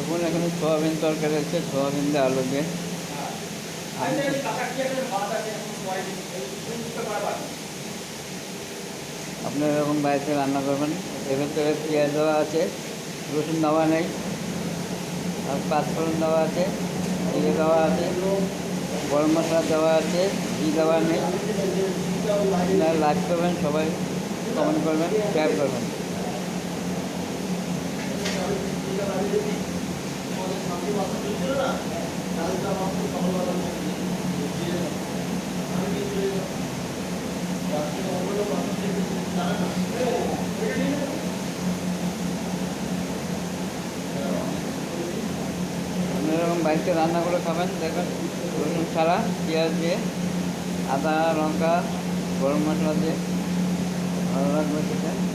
দেখুন এখানে সোয়াবিন তরকারি হচ্ছে, সোয়াবিন দিয়ে আলু দিয়ে। আপনারা এরকম বাড়িতে রান্না করবেন। এর ভেতরে পেঁয়াজ দেওয়া আছে, রসুন দেওয়া নেই, আর পাঁচফোড়ন দেওয়া আছে, জিরে দেওয়া আছে, গরম মশলা দেওয়া আছে, ঘি দেওয়া নেই। আপনারা লাইক করবেন, সবাই কমেন্ট করবেন, শেয়ার করবেন। এরকম বাড়িতে রান্না করে খাবেন। দেখবেন রসুন ছাড়া, পেঁয়াজ দিয়ে, আদা লঙ্কা গরম মশলা দিয়ে ভালো লাগবে সেটা।